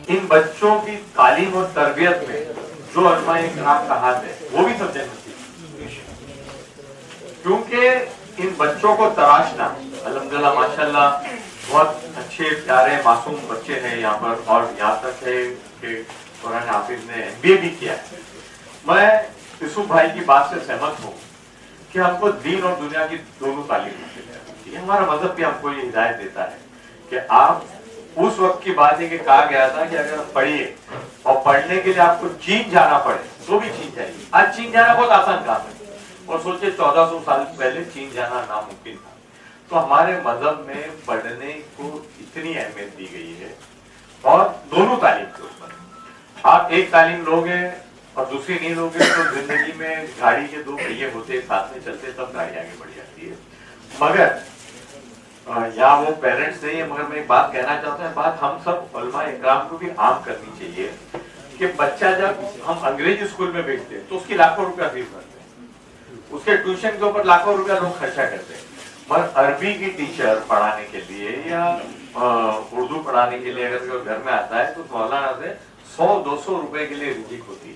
ان بچوں کی تعلیم اور تربیت میں جو علماء کرام کا ہاتھ ہے وہ بھی سب جنتی، کیونکہ ان بچوں کو تراشنا، الحمدللہ ماشاءاللہ بہت اچھے پیارے معصوم بچے ہیں یہاں پر، اور یہاں تک ہے کہ قرآن حافظ نے MBA بھی کیا ہے۔ میں یوسف بھائی کی بات سے سہمت ہوں کہ ہم کو دین اور دنیا کی دونوں تعلیم حاصل ہے۔ یہ ہمارا مذہب بھی ہم کو یہ ہدایت دیتا ہے کہ آپ، اس وقت کی بات ہے کہ کہا گیا تھا کہ اگر آپ پڑھیے اور پڑھنے کے لیے آپ کو چین جانا پڑے تو بھی چین جائیے۔ آج چین جانا بہت آسان کام ہے، اور سوچے 1400 سال پہلے چین جانا ناممکن تھا۔ تو ہمارے مذہب میں پڑھنے کو اتنی اہمیت دی گئی ہے، اور دونوں تعلیم کے اوپر آپ ایک تعلیم لوگے اور دوسری نہیں لوگے تو زندگی میں گاڑی کے دو پہیے ہوتے ساتھ میں چلتے تب گاڑی آگے بڑھ جاتی ہے۔ مگر یہاں وہ پیرنٹس نہیں ہے، مگر میں ایک بات کہنا چاہتا ہوں، بات ہم سب علماء اکرام کو بھی عام کرنی چاہیے کہ بچہ جب ہم انگریزی اسکول میں بھیجتے ہیں تو اس کی لاکھوں روپیہ فیس بھرتے ہیں، اس کے ٹیوشن کے اوپر لاکھوں روپیہ لوگ خرچہ کرتے ہیں، مگر عربی کی ٹیچر پڑھانے کے لیے یا اردو پڑھانے کے لیے اگر گھر میں آتا ہے تو مولانا سے 100-200 روپے کے لیے رزق ہوتی ہے۔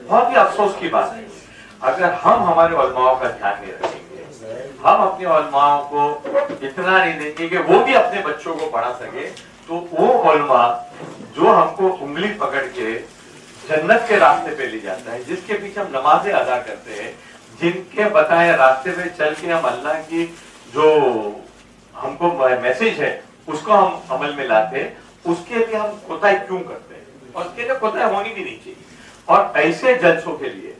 بہت ہی افسوس کی بات ہے، اگر ہم ہمارے علماء کا دھیان نہیں رکھیں گے، ہم اپنے علماء کو اتنا نہیں دیں گے کہ وہ بھی اپنے بچوں کو پڑھا سکے، تو وہ علماء جو ہم کو انگلی پکڑ کے جنت کے راستے پہ لے جاتا ہے، جس کے پیچھے ہم نمازیں ادا کرتے ہیں، جن کے بتائے راستے پہ چل کے ہم اللہ کی جو ہم کو میسج ہے اس کو ہم عمل میں لاتے ہیں، اس کے لیے ہم کوتاہی کیوں کرتے ہیں؟ اور اس کے لیے کوتاہی ہونی بھی نہیں چاہیے۔ اور ایسے جلسوں کے لیے،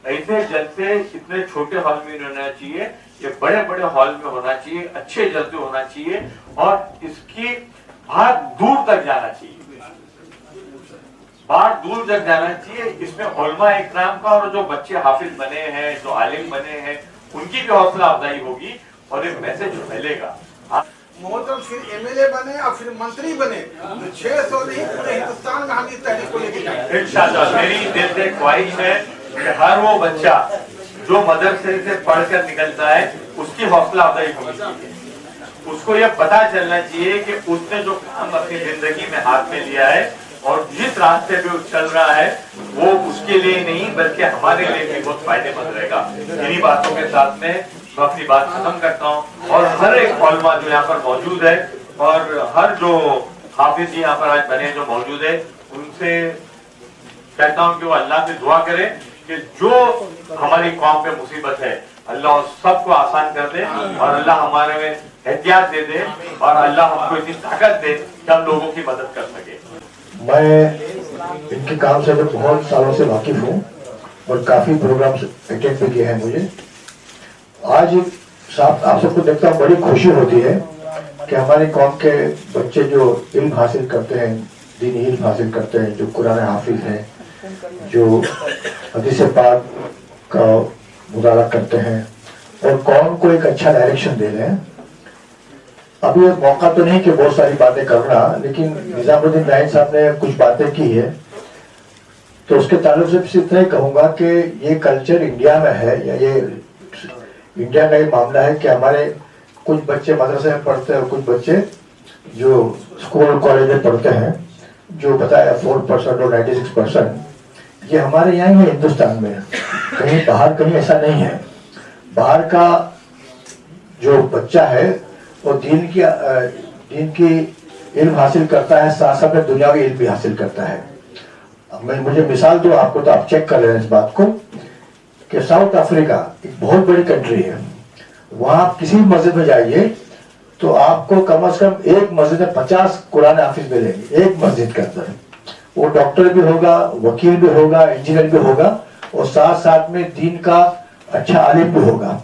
ایسے جلسے اتنے چھوٹے ہال میں نہیں ہونا چاہیے، یہ بڑے بڑے ہال میں ہونا چاہیے، اچھے جلسے ہونا چاہیے، اور اس کی بات دور تک جانا چاہیے، بات دور تک جانا چاہیے۔ اس میں علماء اکرام کا اور جو بچے حافظ بنے ہیں، جو عالم بنے ہیں، ان کی بھی حوصلہ افزائی ہوگی اور ایک میسج پھیلے گا۔ محترم پھر MLA بنے اور پھر منتری بنے تو 600 نہیں پورے ہندوستان میں ہم اس تحریک کو لے کے جائیں گے انشاءاللہ۔ میری دل سے خواہش ہے کہ ہر وہ بچہ جو مدرسے سے پڑھ کر نکلتا ہے اس کی حوصلہ افزائی ہونی چاہیے، اس کو یہ پتا چلنا چاہیے کہ اس نے جو کام اپنی زندگی میں ہاتھ میں لیا ہے اور جس راستے پہ وہ چل رہا ہے وہ اس کے لیے نہیں بلکہ ہمارے لیے بھی بہت فائدے مند رہے گا۔ انہی باتوں کے ساتھ میں اپنی بات ختم کرتا ہوں، اور ہر ایک علماء جو یہاں پر موجود ہے اور ہر جو حافظ یہاں پر آج بنے جو موجود ہے ان سے کہتا ہوں کہ وہ اللہ سے دعا کرے کہ جو ہماری قوم پہ مصیبت ہے اللہ سب کو آسان کر دے، اور اللہ ہمارے میں احتیاط دے دے، اور اللہ ہم کو اتنی طاقت دے کہ ہم لوگوں کی مدد کر سکے۔ میں ان کے کام سے بہت سالوں سے واقف ہوں اور کافی پروگرامز اٹینڈ بھی کیے ہیں مجھے۔ آج آپ سب کو دیکھتا ہوں بڑی خوشی ہوتی ہے کہ ہماری قوم کے بچے جو علم حاصل کرتے ہیں، دینی علم حاصل کرتے ہیں، جو قرآن حافظ ہیں، جو حدیث پاک کا مطالعہ کرتے ہیں اور قوم کو ایک اچھا ڈائریکشن دے رہے ہیں۔ ابھی ایک موقع تو نہیں کہ بہت ساری باتیں کرنا، لیکن نظام الدین راہین صاحب نے کچھ باتیں کی ہے تو اس کے تعلق سے صرف اتنا ہی کہوں گا کہ یہ کلچر انڈیا میں ہے، یا یہ انڈیا کا یہ معاملہ ہے کہ ہمارے کچھ بچے مدرسے میں پڑھتے ہیں اور کچھ بچے جو اسکول کالج میں پڑھتے ہیں، جو بتایا 4% اور 96%، یہ ہمارے یہاں ہی ہے ہندوستان میں، کہیں باہر کہیں ایسا نہیں ہے۔ باہر کا جو بچہ ہے وہ دین کی علم حاصل کرتا ہے، ساتھ ساتھ میں دنیاوی علم بھی حاصل کرتا ہے۔ میں مجھے مثال دوں آپ کو تو آپ چیک کر رہے ہیں اس بات کو کہ ساؤتھ افریقہ ایک بہت بڑی کنٹری ہے، وہاں آپ کسی مسجد میں جائیے تو آپ کو کم از کم ایک مسجد میں 50 قرآن حافظ ملیں گے، ایک مسجد کے اندر۔ وہ ڈاکٹر بھی ہوگا، وکیل بھی ہوگا، انجینئر بھی ہوگا، اور ساتھ ساتھ میں دین کا اچھا عالم بھی ہوگا،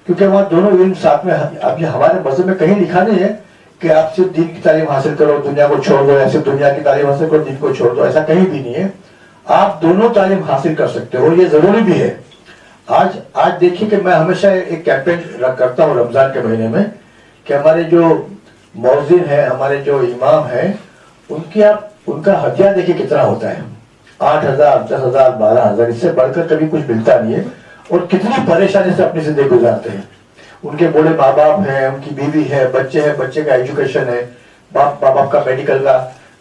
کیونکہ وہاں دونوں علم ساتھ میں۔ اب یہ ہمارے مذہب میں کہیں لکھا نہیں ہے کہ آپ صرف دین کی تعلیم حاصل کرو دنیا کو چھوڑ دو، یا صرف دنیا کی تعلیم حاصل کرو دین کو چھوڑ دو، ایسا کہیں بھی نہیں ہے۔ آپ دونوں تعلیم حاصل کر سکتے ہو، یہ ضروری بھی ہے۔ آج دیکھیے کہ میں ہمیشہ ایک کیمپین کرتا ہوں رمضان کے مہینے میں کہ ہمارے جو مؤذن ہیں، ہمارے جو امام ہیں، ان کا ہدیہ دیکھیے کتنا ہوتا ہے، 8,000 10,000 12,000، اس سے بڑھ کر کبھی کچھ ملتا نہیں ہے، اور کتنی پریشانی سے اپنی زندگی گزارتے ہیں۔ ان کے بوڑھے ماں باپ ہیں، ان کی بیوی ہے، بچے ہیں، بچے کا ایجوکیشن ہے، باپ کا میڈیکل کا